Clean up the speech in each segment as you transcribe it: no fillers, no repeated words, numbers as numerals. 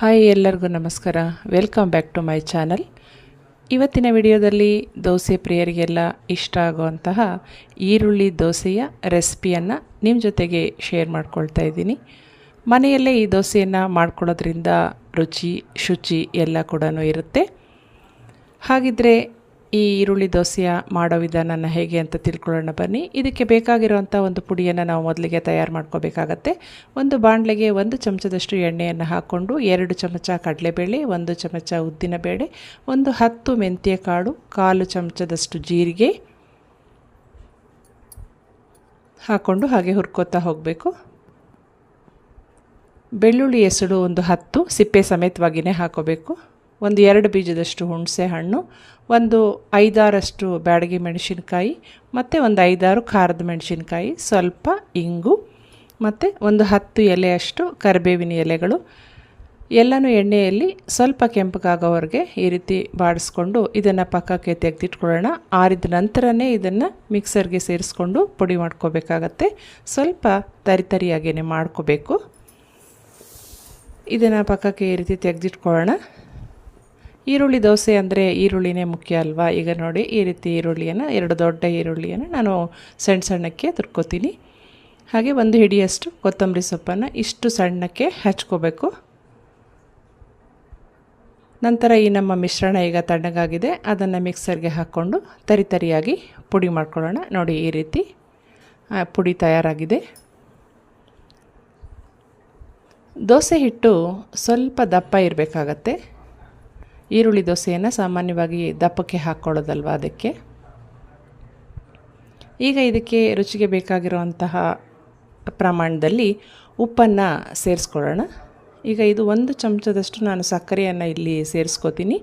Hi ಎಲ್ಲರಿಗೂ ನಮಸ್ಕಾರ. Welcome back to my channel. ಇವತ್ತಿನ ವಿಡಿಯೋದಲ್ಲಿ ದೋಸೆ ಪ್ರಿಯರಿಗೆಲ್ಲ ಇಷ್ಟ ಆಗುವಂತಹ ಈರುಳ್ಳಿ ದೋಸೆಯ ರೆಸಿಪಿಯನ್ನು ನಿಮ್ಮ ಜೊತೆಗೆ ಶೇರ್ ಮಾಡ್ಕೊಳ್ತಾ ಇದ್ದೀನಿ. ಮನೆಯಲ್ಲೇ ಈ ದೋಸೆಯನ್ನು ಮಾಡ್ಕೊಳ್ಳೋದ್ರಿಂದ ರುಚಿ ಶುಚಿ ಎಲ್ಲ ಕೂಡ ಇರುತ್ತೆ. ಹಾಗಿದ್ದರೆ ಈ ಈರುಳ್ಳಿ ದೋಸೆಯ ಮಾಡೋ ವಿಧಾನನ ಹೇಗೆ ಅಂತ ತಿಳ್ಕೊಳ್ಳೋಣ ಬನ್ನಿ. ಇದಕ್ಕೆ ಬೇಕಾಗಿರುವಂಥ ಒಂದು ಪುಡಿಯನ್ನು ನಾವು ಮೊದಲಿಗೆ ತಯಾರು ಮಾಡ್ಕೋಬೇಕಾಗತ್ತೆ. ಒಂದು ಬಾಣಲೆಗೆ 1 ಚಮಚದಷ್ಟು ಎಣ್ಣೆಯನ್ನು ಹಾಕ್ಕೊಂಡು 2 ಚಮಚ ಕಡಲೆಬೇಳೆ, 1 ಚಮಚ ಉದ್ದಿನಬೇಳೆ, ಒಂದು 10 ಮೆಂತ್ಯ ಕಾಳು, 1/4 ಚಮಚದಷ್ಟು ಜೀರಿಗೆ ಹಾಕ್ಕೊಂಡು ಹಾಗೆ ಹುರ್ಕೋತಾ ಹೋಗಬೇಕು. ಬೆಳ್ಳುಳ್ಳಿ ಎಸಳು ಒಂದು 10 ಸಿಪ್ಪೆ ಸಮೇತವಾಗಿಯೇ ಹಾಕೋಬೇಕು. ಒಂದು 2 ಬೀಜದಷ್ಟು ಹುಣಸೆ ಹಣ್ಣು, ಒಂದು 5-6 ಬ್ಯಾಡಗಿ ಮೆಣಸಿನಕಾಯಿ ಮತ್ತು ಒಂದು 5-6 ಖಾರದ ಮೆಣಸಿನಕಾಯಿ, ಸ್ವಲ್ಪ ಇಂಗು ಮತ್ತು ಒಂದು 10 ಎಲೆಯಷ್ಟು ಕರಿಬೇವಿನ ಎಲೆಗಳು ಎಲ್ಲನೂ ಎಣ್ಣೆಯಲ್ಲಿ ಸ್ವಲ್ಪ ಕೆಂಪಗಾಗೋವರೆಗೆ ಈ ರೀತಿ ಬಾಡಿಸ್ಕೊಂಡು ಇದನ್ನು ಪಕ್ಕಕ್ಕೆ ತೆಗೆದಿಟ್ಕೊಳ್ಳೋಣ. ಆರಿದ ನಂತರನೇ ಇದನ್ನು ಮಿಕ್ಸರ್ಗೆ ಸೇರಿಸ್ಕೊಂಡು ಪುಡಿ ಮಾಡ್ಕೋಬೇಕಾಗತ್ತೆ. ಸ್ವಲ್ಪ ತರಿಯಾಗಿಯೇ ಮಾಡ್ಕೋಬೇಕು. ಇದನ್ನು ಪಕ್ಕಕ್ಕೆ ಈ ರೀತಿ ತೆಗೆದಿಟ್ಕೊಳ್ಳೋಣ. ಈರುಳ್ಳಿ ದೋಸೆ ಅಂದರೆ ಈರುಳ್ಳಿನೇ ಮುಖ್ಯ ಅಲ್ವಾ. ಈಗ ನೋಡಿ ಈ ರೀತಿ ಈರುಳ್ಳಿಯನ್ನು 2 ದೊಡ್ಡ ಈರುಳ್ಳಿಯನ್ನು ನಾನು ಸಣ್ಣಕ್ಕೆ ತುರ್ಕೋತೀನಿ. ಹಾಗೆ 1 ಹಿಡಿಯಷ್ಟು ಕೊತ್ತಂಬರಿ ಸೊಪ್ಪನ್ನು ಇಷ್ಟು ಸಣ್ಣಕ್ಕೆ ಹಚ್ಕೋಬೇಕು. ನಂತರ ಈ ನಮ್ಮ ಮಿಶ್ರಣ ಈಗ ತಣ್ಣಗಾಗಿದೆ, ಅದನ್ನು ಮಿಕ್ಸರ್ಗೆ ಹಾಕ್ಕೊಂಡು ತರಿಯಾಗಿ ಪುಡಿ ಮಾಡ್ಕೊಳ್ಳೋಣ. ನೋಡಿ ಈ ರೀತಿ ಪುಡಿ ತಯಾರಾಗಿದೆ. ದೋಸೆ ಹಿಟ್ಟು ಸ್ವಲ್ಪ ದಪ್ಪ ಇರಬೇಕಾಗತ್ತೆ. ಈರುಳ್ಳಿ ದೋಸೆಯನ್ನು ಸಾಮಾನ್ಯವಾಗಿ ದಪ್ಪಕ್ಕೆ ಹಾಕ್ಕೊಳ್ಳೋದಲ್ವ, ಅದಕ್ಕೆ. ಈಗ ಇದಕ್ಕೆ ರುಚಿಗೆ ಬೇಕಾಗಿರುವಂತಹ ಪ್ರಮಾಣದಲ್ಲಿ ಉಪ್ಪನ್ನು ಸೇರಿಸ್ಕೊಳ್ಳೋಣ. ಈಗ ಇದು 1 ಚಮಚದಷ್ಟು ನಾನು ಸಕ್ಕರೆಯನ್ನು ಇಲ್ಲಿ ಸೇರಿಸ್ಕೋತೀನಿ.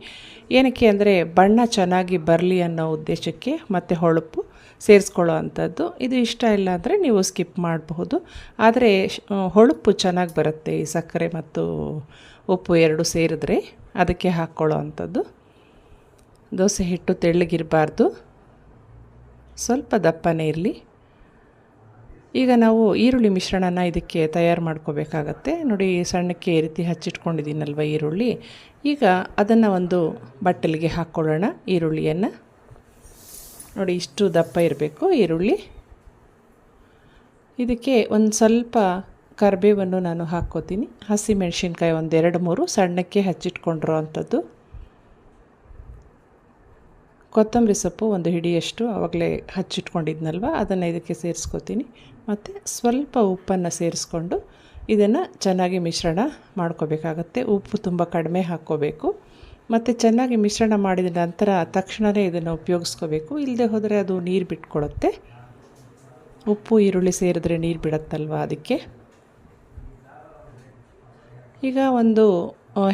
ಏನಕ್ಕೆ ಅಂದರೆ ಬಣ್ಣ ಚೆನ್ನಾಗಿ ಬರಲಿ ಅನ್ನೋ ಉದ್ದೇಶಕ್ಕೆ, ಮತ್ತು ಹೊಳಪು ಸೇರಿಸ್ಕೊಳ್ಳೋ ಅಂಥದ್ದು. ಇದು ಇಷ್ಟ ಇಲ್ಲ ಅಂದರೆ ನೀವು ಸ್ಕಿಪ್ ಮಾಡಬಹುದು. ಆದರೆ ಹೊಳಪು ಚೆನ್ನಾಗಿ ಬರುತ್ತೆ ಈ ಸಕ್ಕರೆ ಮತ್ತು ಉಪ್ಪು 2 ಸೇರಿದ್ರೆ, ಅದಕ್ಕೆ ಹಾಕ್ಕೊಳ್ಳೋ ಅಂಥದ್ದು. ದೋಸೆ ಹಿಟ್ಟು ತೆಳ್ಳಗಿರಬಾರ್ದು, ಸ್ವಲ್ಪ ದಪ್ಪನೇ ಇರಲಿ. ಈಗ ನಾವು ಈರುಳ್ಳಿ ಮಿಶ್ರಣನ ಇದಕ್ಕೆ ತಯಾರು ಮಾಡ್ಕೋಬೇಕಾಗತ್ತೆ. ನೋಡಿ ಸಣ್ಣಕ್ಕೆ ಈ ರೀತಿ ಹಚ್ಚಿಟ್ಕೊಂಡಿದ್ದೀನಲ್ವ ಈರುಳ್ಳಿ. ಈಗ ಅದನ್ನು ಒಂದು ಬಟ್ಟಲಿಗೆ ಹಾಕ್ಕೊಳ್ಳೋಣ. ಈರುಳ್ಳಿಯನ್ನು ನೋಡಿ ಇಷ್ಟು ದಪ್ಪ ಇರಬೇಕು ಈರುಳ್ಳಿ. ಇದಕ್ಕೆ ಒಂದು ಸ್ವಲ್ಪ ಕರಿಬೇವನ್ನು ನಾನು ಹಾಕ್ಕೋತೀನಿ. ಹಸಿ ಮೆಣಸಿನ್ಕಾಯಿ ಒಂದು 2-3 ಸಣ್ಣಕ್ಕೆ ಹಚ್ಚಿಟ್ಕೊಂಡಿರೋ ಅಂಥದ್ದು. ಕೊತ್ತಂಬರಿ ಸೊಪ್ಪು ಒಂದು ಹಿಡಿಯಷ್ಟು ಆವಾಗಲೇ ಹಚ್ಚಿಟ್ಕೊಂಡಿದ್ನಲ್ವ, ಅದನ್ನು ಇದಕ್ಕೆ ಸೇರಿಸ್ಕೋತೀನಿ. ಮತ್ತು ಸ್ವಲ್ಪ ಉಪ್ಪನ್ನು ಸೇರಿಸ್ಕೊಂಡು ಇದನ್ನು ಚೆನ್ನಾಗಿ ಮಿಶ್ರಣ ಮಾಡ್ಕೋಬೇಕಾಗತ್ತೆ. ಉಪ್ಪು ತುಂಬ ಕಡಿಮೆ ಹಾಕ್ಕೋಬೇಕು. ಮತ್ತು ಚೆನ್ನಾಗಿ ಮಿಶ್ರಣ ಮಾಡಿದ ನಂತರ ತಕ್ಷಣವೇ ಇದನ್ನು ಉಪಯೋಗಿಸ್ಕೋಬೇಕು. ಇಲ್ಲದೆ ಹೋದರೆ ಅದು ನೀರು ಬಿಟ್ಕೊಡುತ್ತೆ. ಉಪ್ಪು ಈರುಳ್ಳಿ ಸೇರಿದ್ರೆ ನೀರು ಬಿಡುತ್ತಲ್ವ, ಅದಕ್ಕೆ. ಈಗ ಒಂದು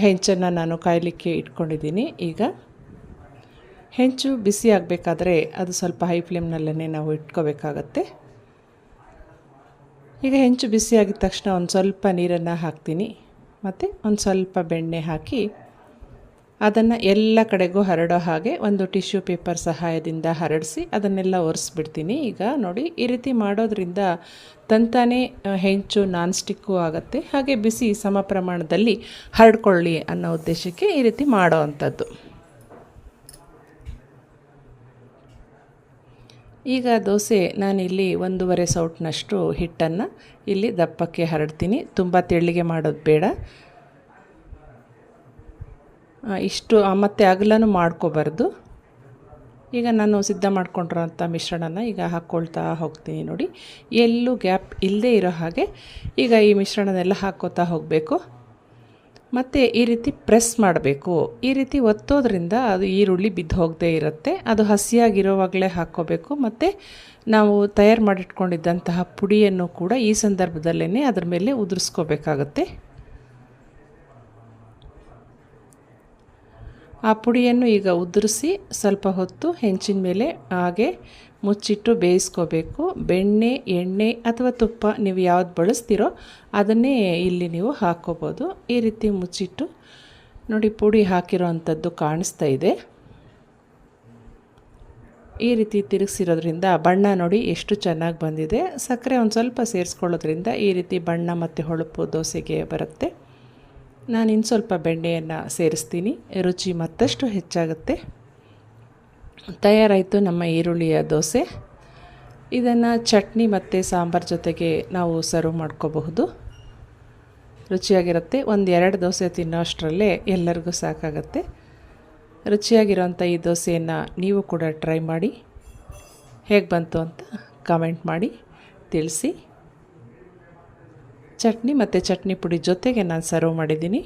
ಹೆಂಚನ್ನು ನಾನು ಕಾಯಲಿಕ್ಕೆ ಇಟ್ಕೊಂಡಿದ್ದೀನಿ. ಈಗ ಹೆಂಚು ಬಿಸಿ ಆಗಬೇಕಾದ್ರೆ ಅದು ಸ್ವಲ್ಪ ಹೈ ಫ್ಲೇಮ್ನಲ್ಲೇ ನಾವು ಇಟ್ಕೋಬೇಕಾಗತ್ತೆ. ಈಗ ಹೆಂಚು ಬಿಸಿ ಆಗಿದ ತಕ್ಷಣ ಒಂದು ಸ್ವಲ್ಪ ನೀರನ್ನು ಹಾಕ್ತೀನಿ. ಮತ್ತು ಒಂದು ಸ್ವಲ್ಪ ಬೆಣ್ಣೆ ಹಾಕಿ ಅದನ್ನು ಎಲ್ಲ ಕಡೆಗೂ ಹರಡೋ ಹಾಗೆ ಒಂದು ಟಿಶ್ಯೂ ಪೇಪರ್ ಸಹಾಯದಿಂದ ಹರಡಿಸಿ ಅದನ್ನೆಲ್ಲ ಒರೆಸ್ಬಿಡ್ತೀನಿ. ಈಗ ನೋಡಿ ಈ ರೀತಿ ಮಾಡೋದ್ರಿಂದ ತಂತಾನೇ ಹೆಂಚು ನಾನ್ ಸ್ಟಿಕ್ಕು ಆಗುತ್ತೆ. ಹಾಗೆ ಬಿಸಿ ಸಮ ಪ್ರಮಾಣದಲ್ಲಿ ಹರಡ್ಕೊಳ್ಳಿ ಅನ್ನೋ ಉದ್ದೇಶಕ್ಕೆ ಈ ರೀತಿ ಮಾಡೋ ಅಂಥದ್ದು. ಈಗ ದೋಸೆ ನಾನಿಲ್ಲಿ 1.5 ಸೌಟ್ನಷ್ಟು ಹಿಟ್ಟನ್ನು ಇಲ್ಲಿ ದಪ್ಪಕ್ಕೆ ಹರಡ್ತೀನಿ. ತುಂಬ ತೆಳ್ಳಗೆ ಮಾಡೋದು ಬೇಡ. ಇಷ್ಟು ಮತ್ತು ಅಗಲನೂ ಮಾಡ್ಕೋಬಾರ್ದು. ಈಗ ನಾನು ಸಿದ್ಧ ಮಾಡ್ಕೊಂಡಿರೋಂಥ ಮಿಶ್ರಣನ ಈಗ ಹಾಕ್ಕೊಳ್ತಾ ಹೋಗ್ತೀನಿ. ನೋಡಿ ಎಲ್ಲೂ ಗ್ಯಾಪ್ ಇಲ್ಲದೆ ಇರೋ ಹಾಗೆ ಈಗ ಈ ಮಿಶ್ರಣನೆಲ್ಲ ಹಾಕ್ಕೋತಾ ಹೋಗಬೇಕು. ಮತ್ತು ಈ ರೀತಿ ಪ್ರೆಸ್ ಮಾಡಬೇಕು. ಈ ರೀತಿ ಒತ್ತೋದ್ರಿಂದ ಅದು ಈರುಳ್ಳಿ ಬಿದ್ದು ಹೋಗದೇ ಇರುತ್ತೆ. ಅದು ಹಸಿಯಾಗಿರೋವಾಗಲೇ ಹಾಕ್ಕೋಬೇಕು. ಮತ್ತು ನಾವು ತಯಾರು ಮಾಡಿಟ್ಕೊಂಡಿದ್ದಂತಹ ಪುಡಿಯನ್ನು ಕೂಡ ಈ ಸಂದರ್ಭದಲ್ಲೇ ಅದ್ರ ಮೇಲೆ ಉದುರಿಸ್ಕೋಬೇಕಾಗತ್ತೆ. ಆ ಪುಡಿಯನ್ನು ಈಗ ಉದುರಿಸಿ ಸ್ವಲ್ಪ ಹೊತ್ತು ಹೆಂಚಿನ ಮೇಲೆ ಹಾಗೆ ಮುಚ್ಚಿಟ್ಟು ಬೇಯಿಸ್ಕೋಬೇಕು. ಬೆಣ್ಣೆ, ಎಣ್ಣೆ ಅಥವಾ ತುಪ್ಪ ನೀವು ಯಾವ್ದು ಬಳಸ್ತೀರೋ ಅದನ್ನೇ ಇಲ್ಲಿ ನೀವು ಹಾಕ್ಕೋಬೋದು. ಈ ರೀತಿ ಮುಚ್ಚಿಟ್ಟು ನೋಡಿ ಪುಡಿ ಹಾಕಿರೋ ಅಂಥದ್ದು ಕಾಣಿಸ್ತಾ ಇದೆ. ಈ ರೀತಿ ತಿರುಗಿಸಿರೋದ್ರಿಂದ ಬಣ್ಣ ನೋಡಿ ಎಷ್ಟು ಚೆನ್ನಾಗಿ ಬಂದಿದೆ. ಸಕ್ಕರೆ ಒಂದು ಸ್ವಲ್ಪ ಸೇರಿಸ್ಕೊಳ್ಳೋದ್ರಿಂದ ಈ ರೀತಿ ಬಣ್ಣ ಮತ್ತು ಹೊಳಪು ದೋಸೆಗೆ ಬರುತ್ತೆ. ನಾನು ಇನ್ನು ಸ್ವಲ್ಪ ಬೆಣ್ಣೆಯನ್ನು ಸೇರಿಸ್ತೀನಿ, ರುಚಿ ಮತ್ತಷ್ಟು ಹೆಚ್ಚಾಗುತ್ತೆ. ತಯಾರಾಯಿತು ನಮ್ಮ ಈರುಳ್ಳಿಯ ದೋಸೆ. ಇದನ್ನು ಚಟ್ನಿ ಮತ್ತು ಸಾಂಬಾರು ಜೊತೆಗೆ ನಾವು ಸರ್ವ್ ಮಾಡ್ಕೋಬಹುದು. ರುಚಿಯಾಗಿರುತ್ತೆ. 1-2 ದೋಸೆ ತಿನ್ನೋ ಅಷ್ಟರಲ್ಲೇ ಎಲ್ಲರಿಗೂ ಸಾಕಾಗುತ್ತೆ. ರುಚಿಯಾಗಿರೋಂಥ ಈ ದೋಸೆಯನ್ನು ನೀವು ಕೂಡ ಟ್ರೈ ಮಾಡಿ, ಹೇಗೆ ಬಂತು ಅಂತ ಕಾಮೆಂಟ್ ಮಾಡಿ ತಿಳಿಸಿ. ಚಟ್ನಿ ಮತ್ತು ಚಟ್ನಿ ಪುಡಿ ಜೊತೆಗೆ ನಾನು ಸರ್ವ್ ಮಾಡಿದ್ದೀನಿ.